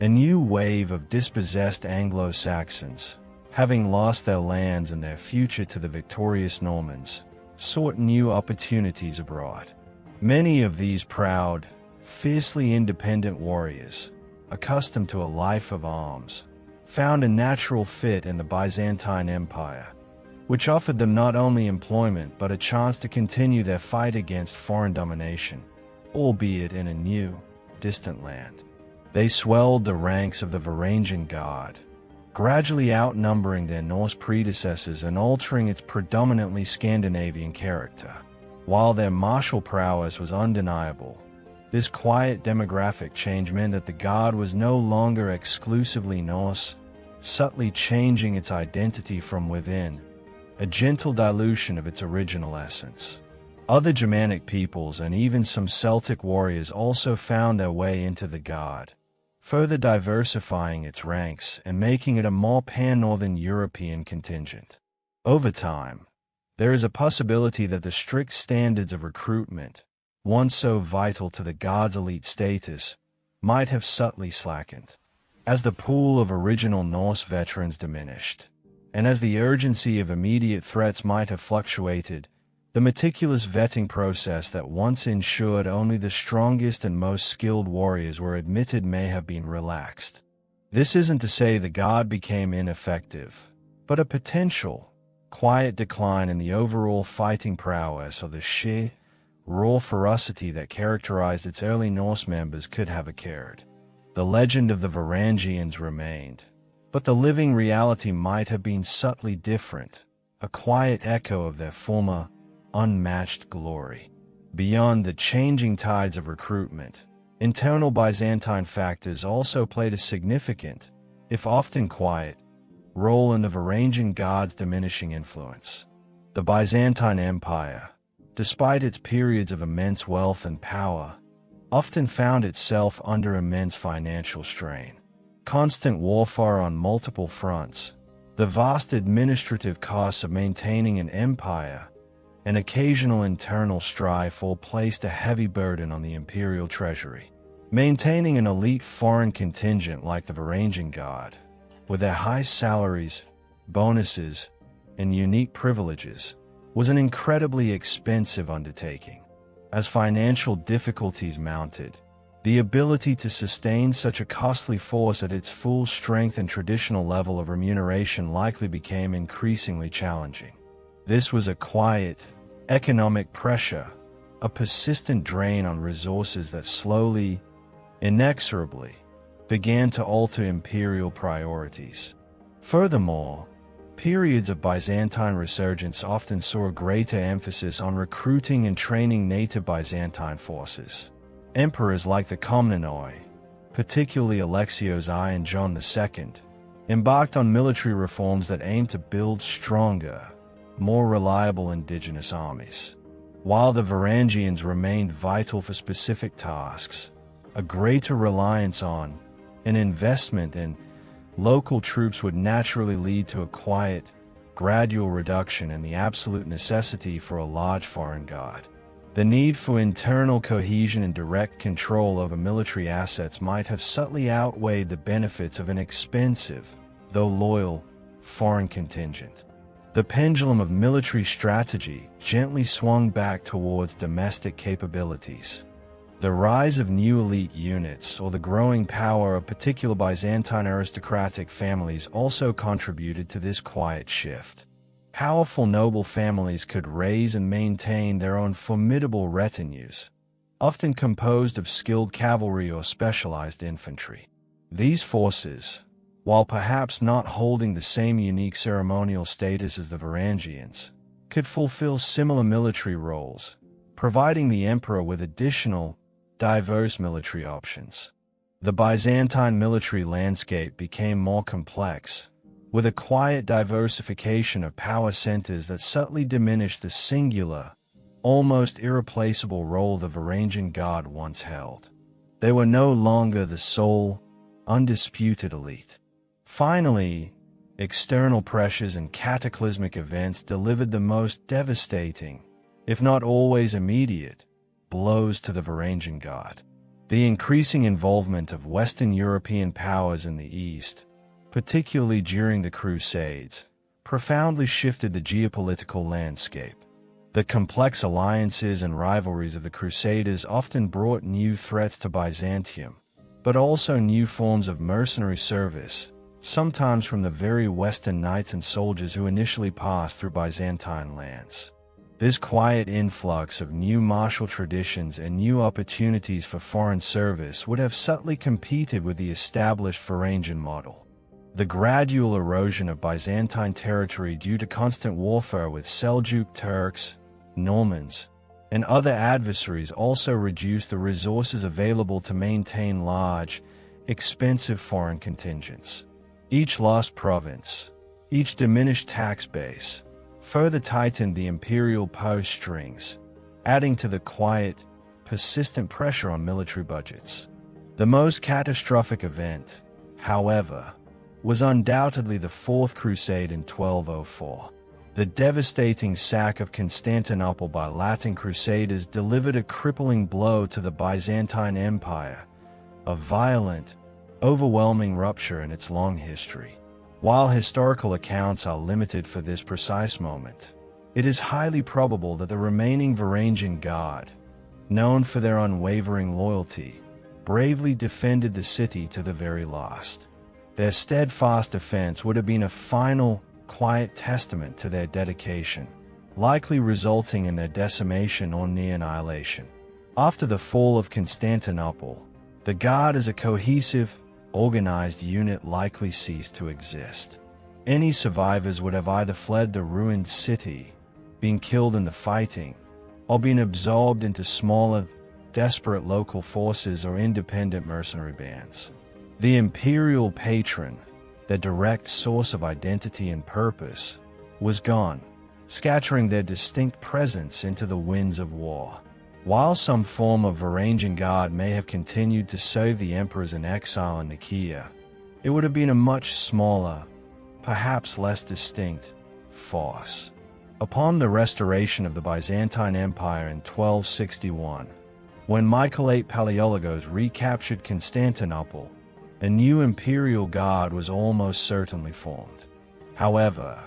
a new wave of dispossessed Anglo-Saxons, having lost their lands and their future to the victorious Normans, sought new opportunities abroad. Many of these proud, fiercely independent warriors, accustomed to a life of arms, found a natural fit in the Byzantine Empire, which offered them not only employment but a chance to continue their fight against foreign domination, albeit in a new, distant land. They swelled the ranks of the Varangian Guard, gradually outnumbering their Norse predecessors and altering its predominantly Scandinavian character. While their martial prowess was undeniable, this quiet demographic change meant that the Guard was no longer exclusively Norse, subtly changing its identity from within, a gentle dilution of its original essence. Other Germanic peoples and even some Celtic warriors also found their way into the Guard, further diversifying its ranks and making it a more pan-Northern European contingent. Over time, there is a possibility that the strict standards of recruitment, once so vital to the Guard's elite status, might have subtly slackened. As the pool of original Norse veterans diminished, and as the urgency of immediate threats might have fluctuated, the meticulous vetting process that once ensured only the strongest and most skilled warriors were admitted may have been relaxed. This isn't to say the Guard became ineffective, but a potential, quiet decline in the overall fighting prowess or the sheer, raw ferocity that characterized its early Norse members could have occurred. The legend of the Varangians remained, but the living reality might have been subtly different, a quiet echo of their former, unmatched glory. Beyond the changing tides of recruitment, internal Byzantine factors also played a significant, if often quiet, role in the Varangian Guard's diminishing influence. The Byzantine Empire, despite its periods of immense wealth and power, often found itself under immense financial strain. Constant warfare on multiple fronts, the vast administrative costs of maintaining an empire, and occasional internal strife all placed a heavy burden on the imperial treasury. Maintaining an elite foreign contingent like the Varangian Guard, with their high salaries, bonuses, and unique privileges, was an incredibly expensive undertaking. As financial difficulties mounted, the ability to sustain such a costly force at its full strength and traditional level of remuneration likely became increasingly challenging. This was a quiet, economic pressure, a persistent drain on resources that slowly, inexorably, began to alter imperial priorities. Furthermore, periods of Byzantine resurgence often saw a greater emphasis on recruiting and training native Byzantine forces. Emperors like the Komnenoi, particularly Alexios I and John II, embarked on military reforms that aimed to build stronger, more reliable indigenous armies. While the Varangians remained vital for specific tasks, a greater reliance on, and investment in, local troops would naturally lead to a quiet, gradual reduction in the absolute necessity for a large foreign guard. The need for internal cohesion and direct control over military assets might have subtly outweighed the benefits of an expensive, though loyal, foreign contingent. The pendulum of military strategy gently swung back towards domestic capabilities. The rise of new elite units or the growing power of particular Byzantine aristocratic families also contributed to this quiet shift. Powerful noble families could raise and maintain their own formidable retinues, often composed of skilled cavalry or specialized infantry. These forces, while perhaps not holding the same unique ceremonial status as the Varangians, could fulfill similar military roles, providing the emperor with additional, diverse military options. The Byzantine military landscape became more complex, with a quiet diversification of power centers that subtly diminished the singular, almost irreplaceable role the Varangian Guard once held. They were no longer the sole, undisputed elite. Finally, external pressures and cataclysmic events delivered the most devastating, if not always immediate, blows to the Varangian Guard. The increasing involvement of Western European powers in the East, particularly during the Crusades, profoundly shifted the geopolitical landscape. The complex alliances and rivalries of the Crusaders often brought new threats to Byzantium, but also new forms of mercenary service, sometimes from the very Western knights and soldiers who initially passed through Byzantine lands. This quiet influx of new martial traditions and new opportunities for foreign service would have subtly competed with the established Varangian model. The gradual erosion of Byzantine territory due to constant warfare with Seljuk Turks, Normans, and other adversaries also reduced the resources available to maintain large, expensive foreign contingents. Each lost province, each diminished tax base, further tightened the imperial purse strings, adding to the quiet, persistent pressure on military budgets. The most catastrophic event, however, was undoubtedly the Fourth Crusade in 1204. The devastating sack of Constantinople by Latin Crusaders delivered a crippling blow to the Byzantine Empire, a violent, overwhelming rupture in its long history. While historical accounts are limited for this precise moment, it is highly probable that the remaining Varangian Guard, known for their unwavering loyalty, bravely defended the city to the very last. Their steadfast defense would have been a final, quiet testament to their dedication, likely resulting in their decimation or near annihilation. After the fall of Constantinople, the Guard as a cohesive, organized unit likely ceased to exist. Any survivors would have either fled the ruined city, been killed in the fighting, or been absorbed into smaller, desperate local forces or independent mercenary bands. The imperial patron, their direct source of identity and purpose, was gone, scattering their distinct presence into the winds of war. While some form of Varangian Guard may have continued to serve the emperors in exile in Nicaea, it would have been a much smaller, perhaps less distinct, force. Upon the restoration of the Byzantine Empire in 1261, when Michael VIII Palaiologos recaptured Constantinople, a new imperial guard was almost certainly formed. However,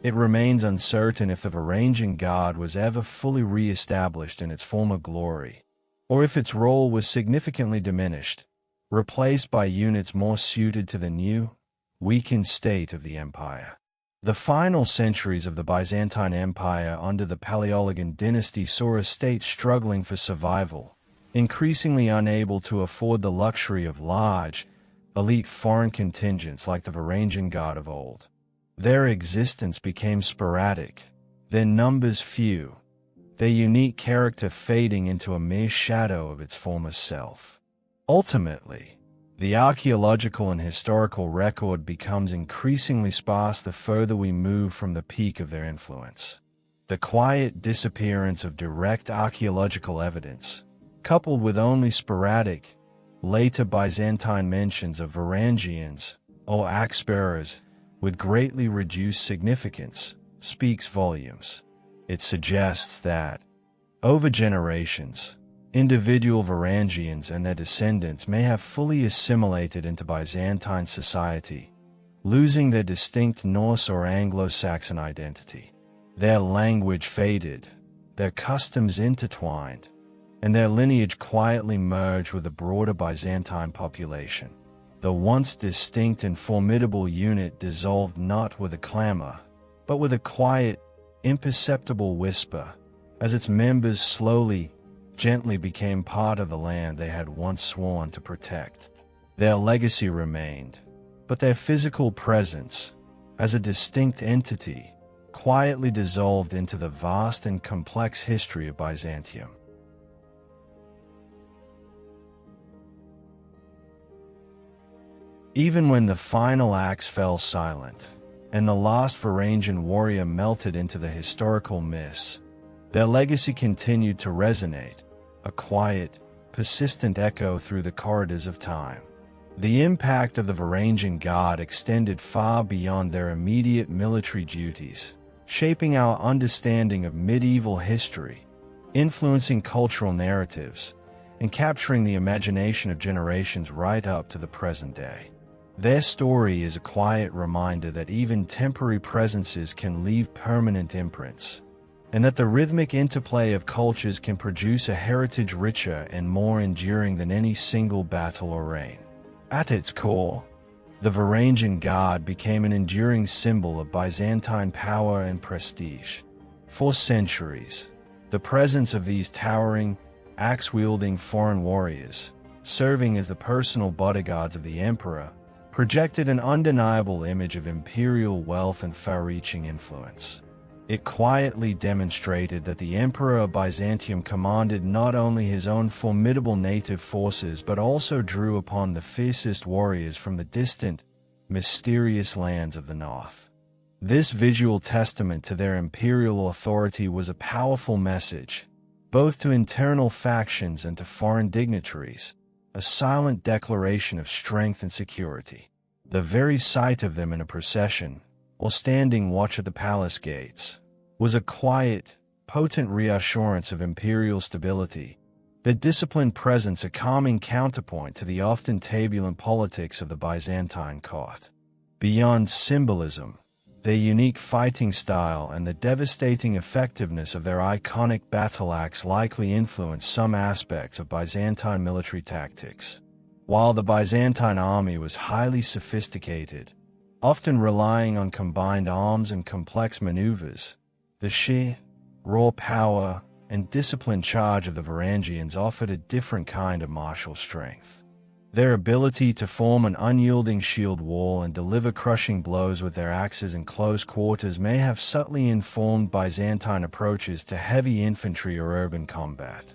it remains uncertain if the Varangian Guard was ever fully re-established in its former glory, or if its role was significantly diminished, replaced by units more suited to the new, weakened state of the empire. The final centuries of the Byzantine Empire under the Palaiologan dynasty saw a state struggling for survival, increasingly unable to afford the luxury of large, elite foreign contingents like the Varangian Guard of old. Their existence became sporadic, their numbers few, their unique character fading into a mere shadow of its former self. Ultimately, the archaeological and historical record becomes increasingly sparse the further we move from the peak of their influence. The quiet disappearance of direct archaeological evidence, coupled with only sporadic, later Byzantine mentions of Varangians, or axe-bearers, with greatly reduced significance, speaks volumes. It suggests that, over generations, individual Varangians and their descendants may have fully assimilated into Byzantine society, losing their distinct Norse or Anglo-Saxon identity. Their language faded, their customs intertwined, and their lineage quietly merged with the broader Byzantine population. The once distinct and formidable unit dissolved not with a clamor, but with a quiet, imperceptible whisper, as its members slowly, gently became part of the land they had once sworn to protect. Their legacy remained, but their physical presence, as a distinct entity, quietly dissolved into the vast and complex history of Byzantium. Even when the final axe fell silent, and the last Varangian warrior melted into the historical mists, their legacy continued to resonate, a quiet, persistent echo through the corridors of time. The impact of the Varangian Guard extended far beyond their immediate military duties, shaping our understanding of medieval history, influencing cultural narratives, and capturing the imagination of generations right up to the present day. Their story is a quiet reminder that even temporary presences can leave permanent imprints, and that the rhythmic interplay of cultures can produce a heritage richer and more enduring than any single battle or reign. At its core, the Varangian Guard became an enduring symbol of Byzantine power and prestige. For centuries, the presence of these towering, axe-wielding foreign warriors, serving as the personal bodyguards of the emperor, projected an undeniable image of imperial wealth and far-reaching influence. It quietly demonstrated that the Emperor of Byzantium commanded not only his own formidable native forces but also drew upon the fiercest warriors from the distant, mysterious lands of the north. This visual testament to their imperial authority was a powerful message, both to internal factions and to foreign dignitaries, a silent declaration of strength and security. The very sight of them in a procession, or standing watch at the palace gates, was a quiet, potent reassurance of imperial stability, their disciplined presence a calming counterpoint to the often turbulent politics of the Byzantine court. Beyond symbolism, their unique fighting style and the devastating effectiveness of their iconic battle axe likely influenced some aspects of Byzantine military tactics. While the Byzantine army was highly sophisticated, often relying on combined arms and complex maneuvers, the sheer, raw power and disciplined charge of the Varangians offered a different kind of martial strength. Their ability to form an unyielding shield wall and deliver crushing blows with their axes in close quarters may have subtly informed Byzantine approaches to heavy infantry or urban combat.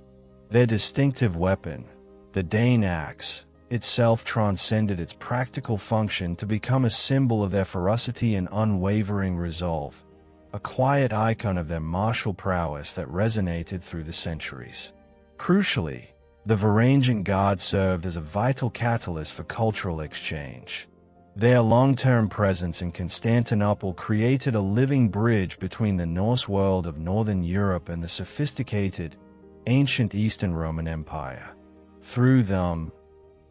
Their distinctive weapon, the Dane axe, itself transcended its practical function to become a symbol of their ferocity and unwavering resolve, a quiet icon of their martial prowess that resonated through the centuries. Crucially, the Varangian Guard served as a vital catalyst for cultural exchange. Their long-term presence in Constantinople created a living bridge between the Norse world of Northern Europe and the sophisticated, ancient Eastern Roman Empire. Through them,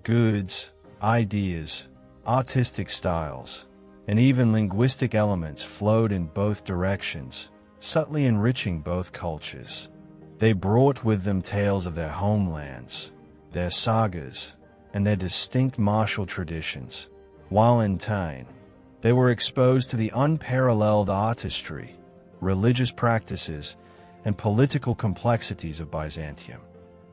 goods, ideas, artistic styles, and even linguistic elements flowed in both directions, subtly enriching both cultures. They brought with them tales of their homelands, their sagas, and their distinct martial traditions, while in turn, they were exposed to the unparalleled artistry, religious practices, and political complexities of Byzantium.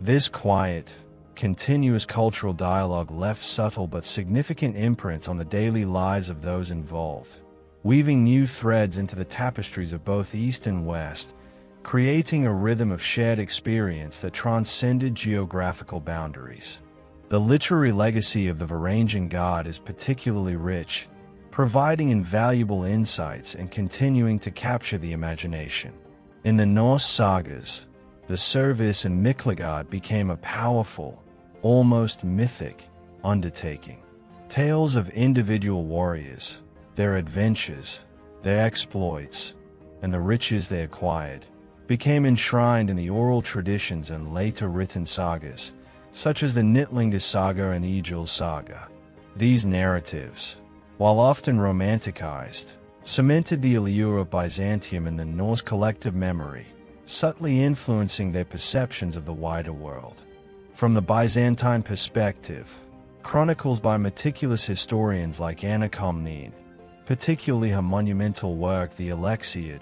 This quiet, continuous cultural dialogue left subtle but significant imprints on the daily lives of those involved, weaving new threads into the tapestries of both East and West, creating a rhythm of shared experience that transcended geographical boundaries. The literary legacy of the Varangian Guard is particularly rich, providing invaluable insights and continuing to capture the imagination. In the Norse sagas, the service in Miklagard became a powerful, almost mythic, undertaking. Tales of individual warriors, their adventures, their exploits, and the riches they acquired, became enshrined in the oral traditions and later written sagas, such as the Nidlinga saga and Egil saga. These narratives, while often romanticized, cemented the allure of Byzantium in the Norse collective memory, subtly influencing their perceptions of the wider world. From the Byzantine perspective, chronicles by meticulous historians like Anna Komnene, particularly her monumental work The Alexiad,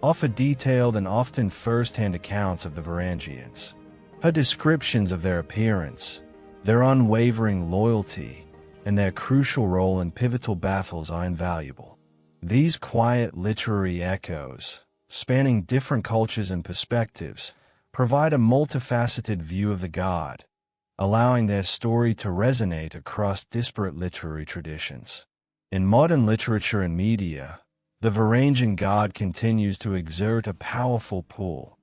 offer detailed and often first-hand accounts of the Varangians. Her descriptions of their appearance, their unwavering loyalty, and their crucial role in pivotal battles are invaluable. These quiet literary echoes, spanning different cultures and perspectives, provide a multifaceted view of the god, allowing their story to resonate across disparate literary traditions. In modern literature and media, the Varangian Guard continues to exert a powerful pull,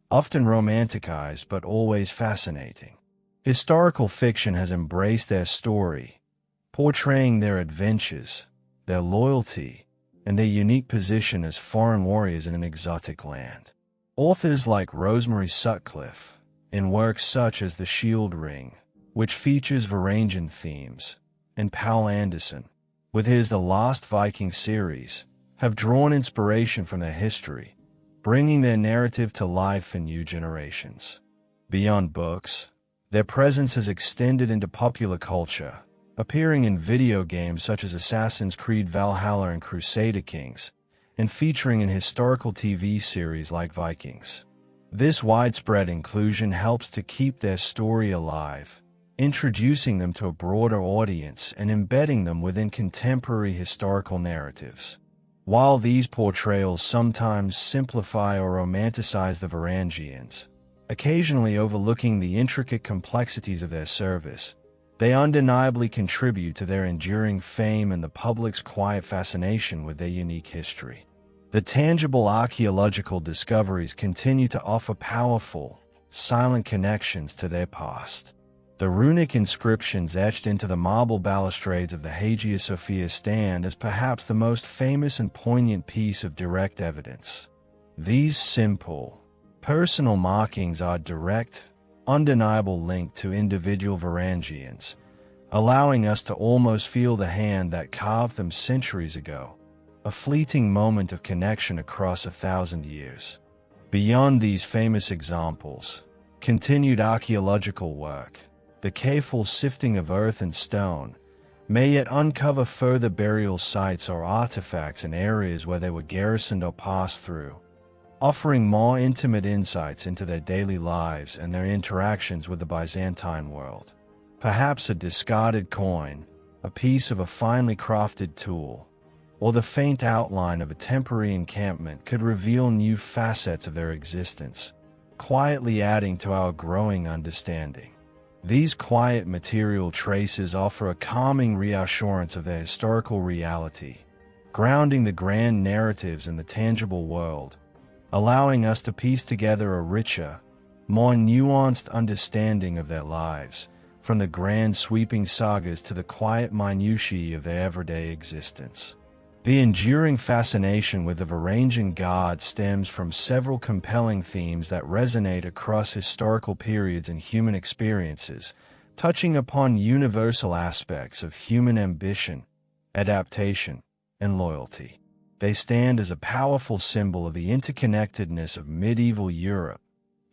often romanticized but always fascinating. Historical fiction has embraced their story, portraying their adventures, their loyalty, and their unique position as foreign warriors in an exotic land. Authors like Rosemary Sutcliffe, in works such as The Shield Ring, which features Varangian themes, and Paul Anderson, with his The Last Viking series, have drawn inspiration from their history, bringing their narrative to life for new generations. Beyond books, their presence has extended into popular culture, appearing in video games such as Assassin's Creed Valhalla and Crusader Kings, and featuring in historical TV series like Vikings. This widespread inclusion helps to keep their story alive, introducing them to a broader audience and embedding them within contemporary historical narratives. While these portrayals sometimes simplify or romanticize the Varangians, occasionally overlooking the intricate complexities of their service, they undeniably contribute to their enduring fame and the public's quiet fascination with their unique history. The tangible archaeological discoveries continue to offer powerful, silent connections to their past. The runic inscriptions etched into the marble balustrades of the Hagia Sophia stand as perhaps the most famous and poignant piece of direct evidence. These simple, personal markings are a direct, undeniable link to individual Varangians, allowing us to almost feel the hand that carved them centuries ago, a fleeting moment of connection across 1,000 years. Beyond these famous examples, continued archaeological work, the careful sifting of earth and stone, may yet uncover further burial sites or artifacts in areas where they were garrisoned or passed through, offering more intimate insights into their daily lives and their interactions with the Byzantine world. Perhaps a discarded coin, a piece of a finely crafted tool, or the faint outline of a temporary encampment could reveal new facets of their existence, quietly adding to our growing understanding. These quiet material traces offer a calming reassurance of their historical reality, grounding the grand narratives in the tangible world, allowing us to piece together a richer, more nuanced understanding of their lives, from the grand sweeping sagas to the quiet minutiae of their everyday existence. The enduring fascination with the Varangian Guard stems from several compelling themes that resonate across historical periods and human experiences, touching upon universal aspects of human ambition, adaptation, and loyalty. They stand as a powerful symbol of the interconnectedness of medieval Europe,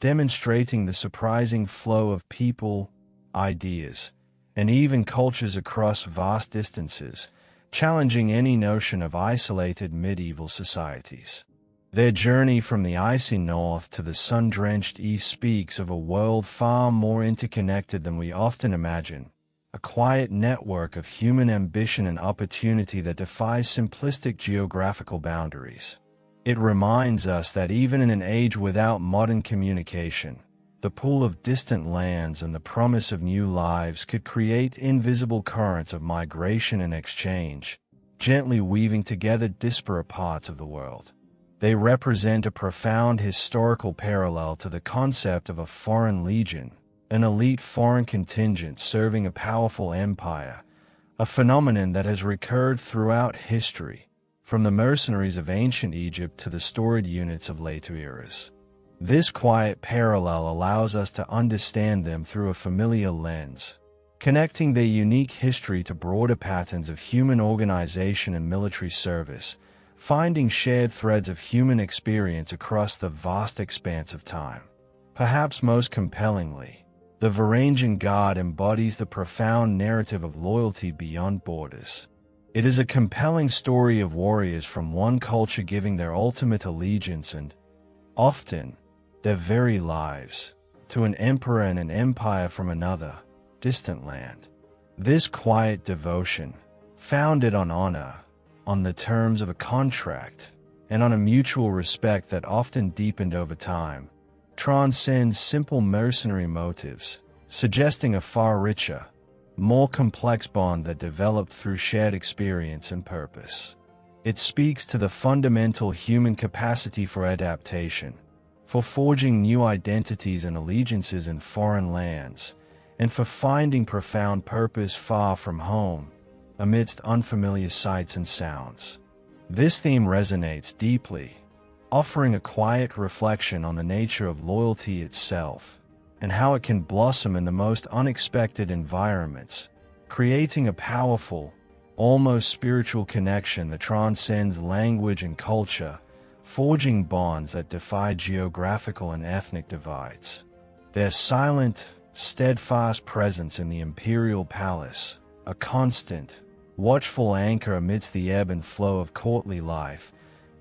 demonstrating the surprising flow of people, ideas, and even cultures across vast distances, challenging any notion of isolated medieval societies. Their journey from the icy north to the sun-drenched east speaks of a world far more interconnected than we often imagine, a quiet network of human ambition and opportunity that defies simplistic geographical boundaries. It reminds us that even in an age without modern communication, the pull of distant lands and the promise of new lives could create invisible currents of migration and exchange, gently weaving together disparate parts of the world. They represent a profound historical parallel to the concept of a foreign legion, an elite foreign contingent serving a powerful empire, a phenomenon that has recurred throughout history, from the mercenaries of ancient Egypt to the storied units of later eras. This quiet parallel allows us to understand them through a familiar lens, connecting their unique history to broader patterns of human organization and military service, finding shared threads of human experience across the vast expanse of time. Perhaps most compellingly, the Varangian Guard embodies the profound narrative of loyalty beyond borders. It is a compelling story of warriors from one culture giving their ultimate allegiance and, often, their very lives, to an emperor and an empire from another, distant land. This quiet devotion, founded on honor, on the terms of a contract, and on a mutual respect that often deepened over time, transcends simple mercenary motives, suggesting a far richer, more complex bond that developed through shared experience and purpose. It speaks to the fundamental human capacity for adaptation, for forging new identities and allegiances in foreign lands, and for finding profound purpose far from home, amidst unfamiliar sights and sounds. This theme resonates deeply, offering a quiet reflection on the nature of loyalty itself, and how it can blossom in the most unexpected environments, creating a powerful, almost spiritual connection that transcends language and culture, forging bonds that defy geographical and ethnic divides. Their silent, steadfast presence in the imperial palace, a constant, watchful anchor amidst the ebb and flow of courtly life,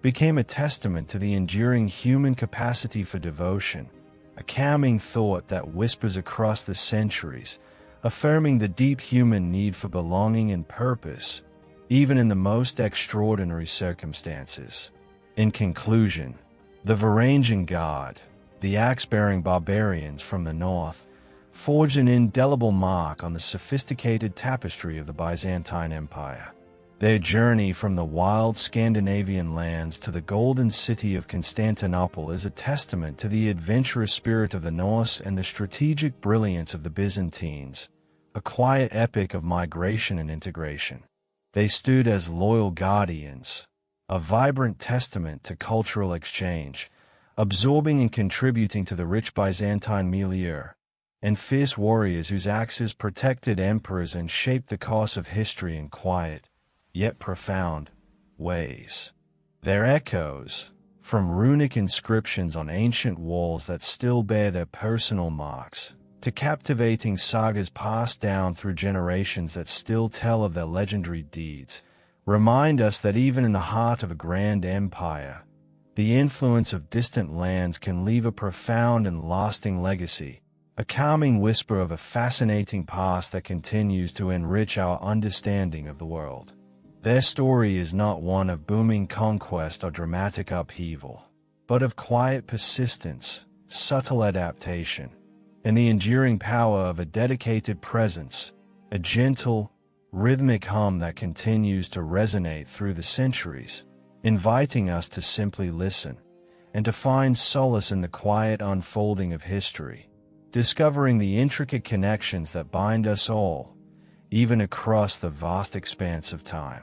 became a testament to the enduring human capacity for devotion, a calming thought that whispers across the centuries, affirming the deep human need for belonging and purpose, even in the most extraordinary circumstances. In conclusion, the Varangian Guard, the axe-bearing barbarians from the north, forged an indelible mark on the sophisticated tapestry of the Byzantine Empire. Their journey from the wild Scandinavian lands to the golden city of Constantinople is a testament to the adventurous spirit of the Norse and the strategic brilliance of the Byzantines, a quiet epic of migration and integration. They stood as loyal guardians, a vibrant testament to cultural exchange, absorbing and contributing to the rich Byzantine milieu, and fierce warriors whose axes protected emperors and shaped the course of history in quiet, yet profound, ways. Their echoes, from runic inscriptions on ancient walls that still bear their personal marks, to captivating sagas passed down through generations that still tell of their legendary deeds, remind us that even in the heart of a grand empire, the influence of distant lands can leave a profound and lasting legacy, a calming whisper of a fascinating past that continues to enrich our understanding of the world. Their story is not one of booming conquest or dramatic upheaval, but of quiet persistence, subtle adaptation, and the enduring power of a dedicated presence, a gentle, rhythmic hum that continues to resonate through the centuries, inviting us to simply listen and to find solace in the quiet unfolding of history, discovering the intricate connections that bind us all, even across the vast expanse of time.